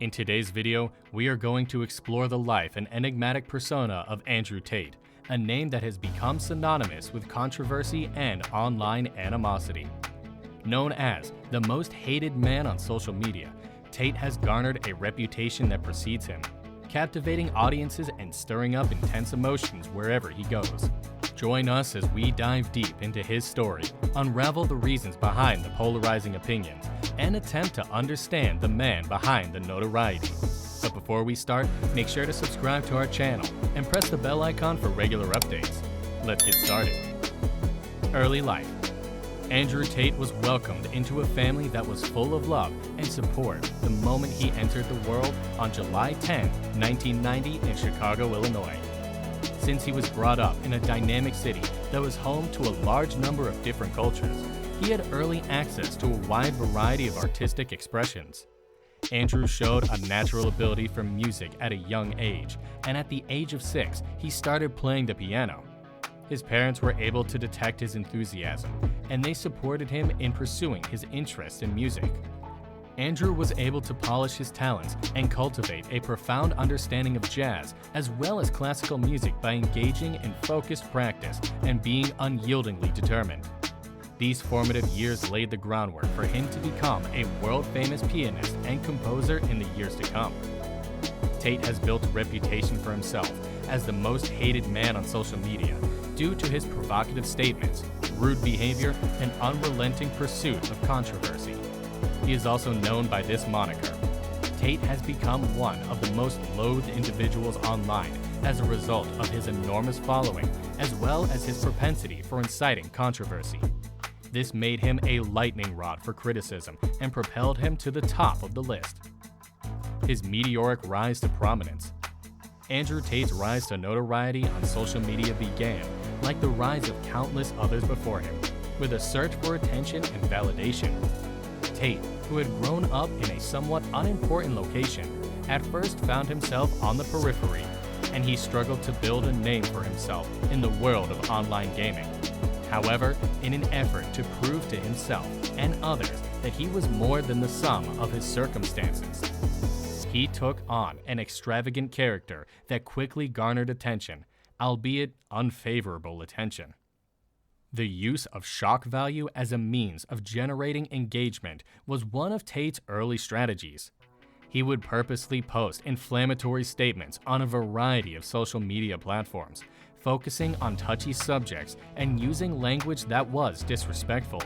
In today's video, we are going to explore the life and enigmatic persona of Andrew Tate, a name that has become synonymous with controversy and online animosity. Known as the most hated man on social media, Tate has garnered a reputation that precedes him, captivating audiences and stirring up intense emotions wherever he goes. Join us as we dive deep into his story, unravel the reasons behind the polarizing opinions, and attempt to understand the man behind the notoriety. But before we start, make sure to subscribe to our channel and press the bell icon for regular updates. Let's get started. Early life. Andrew Tate was welcomed into a family that was full of love and support the moment he entered the world on July 10, 1990 in Chicago, Illinois. Since he was brought up in a dynamic city that was home to a large number of different cultures, he had early access to a wide variety of artistic expressions. Andrew showed a natural ability for music at a young age, and at the age of 6, he started playing the piano. His parents were able to detect his enthusiasm, and they supported him in pursuing his interest in music. Andrew was able to polish his talents and cultivate a profound understanding of jazz as well as classical music by engaging in focused practice and being unyieldingly determined. These formative years laid the groundwork for him to become a world-famous pianist and composer in the years to come. Tate has built a reputation for himself as the most hated man on social media due to his provocative statements, rude behavior, and unrelenting pursuit of controversy. He is also known by this moniker. Tate has become one of the most loathed individuals online as a result of his enormous following, as well as his propensity for inciting controversy. This made him a lightning rod for criticism and propelled him to the top of the list. His meteoric rise to prominence. Andrew Tate's rise to notoriety on social media began, like the rise of countless others before him, with a search for attention and validation. Tate, who had grown up in a somewhat unimportant location, at first found himself on the periphery, and he struggled to build a name for himself in the world of online gaming. However, in an effort to prove to himself and others that he was more than the sum of his circumstances, he took on an extravagant character that quickly garnered attention, albeit unfavorable attention. The use of shock value as a means of generating engagement was one of Tate's early strategies. He would purposely post inflammatory statements on a variety of social media platforms, focusing on touchy subjects and using language that was disrespectful.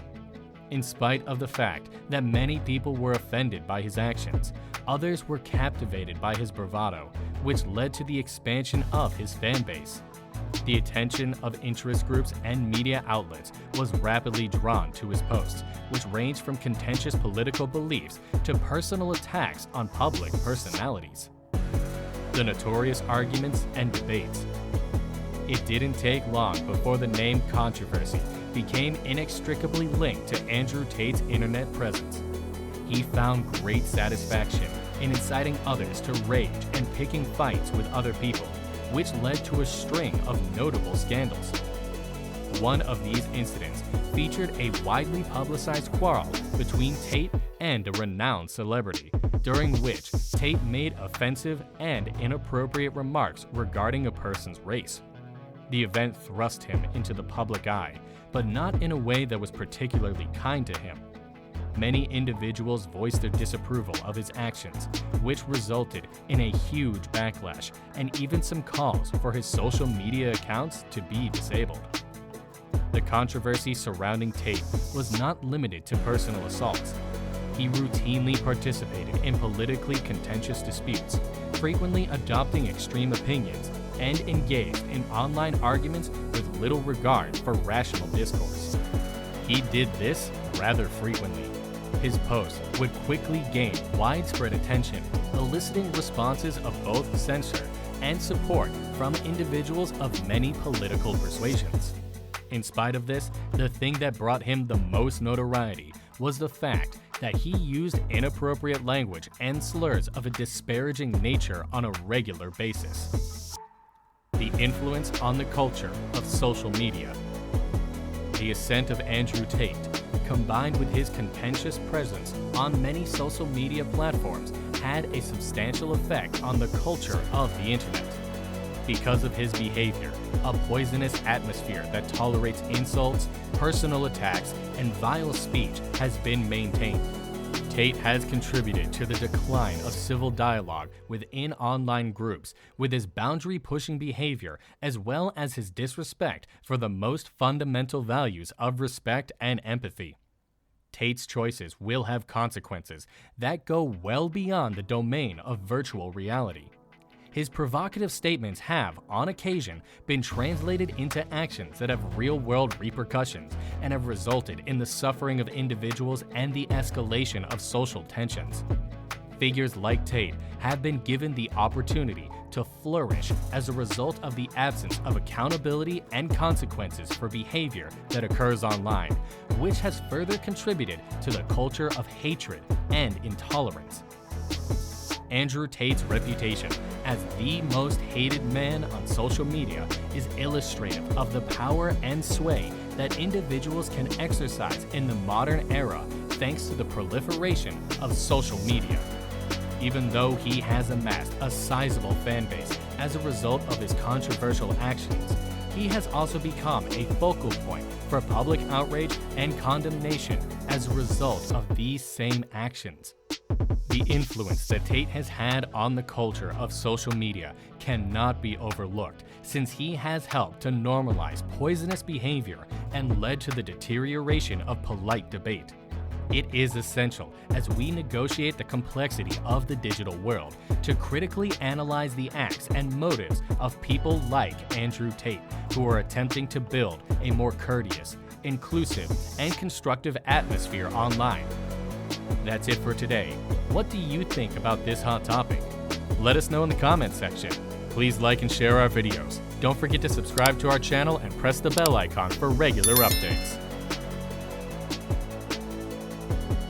In spite of the fact that many people were offended by his actions, others were captivated by his bravado, which led to the expansion of his fan base. The attention of interest groups and media outlets was rapidly drawn to his posts, which ranged from contentious political beliefs to personal attacks on public personalities. The notorious arguments and debates. It didn't take long before the name controversy became inextricably linked to Andrew Tate's internet presence. He found great satisfaction in inciting others to rage and picking fights with other people, which led to a string of notable scandals. One of these incidents featured a widely publicized quarrel between Tate and a renowned celebrity, during which Tate made offensive and inappropriate remarks regarding a person's race. The event thrust him into the public eye, but not in a way that was particularly kind to him. Many individuals voiced their disapproval of his actions, which resulted in a huge backlash and even some calls for his social media accounts to be disabled. The controversy surrounding Tate was not limited to personal assaults. He routinely participated in politically contentious disputes, frequently adopting extreme opinions, and engaged in online arguments with little regard for rational discourse. He did this rather frequently. His posts would quickly gain widespread attention, eliciting responses of both censure and support from individuals of many political persuasions. In spite of this, the thing that brought him the most notoriety was the fact that he used inappropriate language and slurs of a disparaging nature on a regular basis. The influence on the culture of social media. The ascent of Andrew Tate, combined with his contentious presence on many social media platforms, had a substantial effect on the culture of the internet. Because of his behavior, a poisonous atmosphere that tolerates insults, personal attacks, and vile speech has been maintained. Tate has contributed to the decline of civil dialogue within online groups with his boundary-pushing behavior as well as his disrespect for the most fundamental values of respect and empathy. Tate's choices will have consequences that go well beyond the domain of virtual reality. His provocative statements have, on occasion, been translated into actions that have real-world repercussions and have resulted in the suffering of individuals and the escalation of social tensions. Figures like Tate have been given the opportunity to flourish as a result of the absence of accountability and consequences for behavior that occurs online, which has further contributed to the culture of hatred and intolerance. Andrew Tate's reputation as the most hated man on social media is illustrative of the power and sway that individuals can exercise in the modern era thanks to the proliferation of social media. Even though he has amassed a sizable fan base as a result of his controversial actions, he has also become a focal point for public outrage and condemnation as a result of these same actions. The influence that Tate has had on the culture of social media cannot be overlooked, since he has helped to normalize poisonous behavior and led to the deterioration of polite debate. It is essential, as we negotiate the complexity of the digital world, to critically analyze the acts and motives of people like Andrew Tate, who are attempting to build a more courteous, inclusive, and constructive atmosphere online. That's it for today. What do you think about this hot topic? Let us know in the comments section. Please like and share our videos. Don't forget to subscribe to our channel and press the bell icon for regular updates.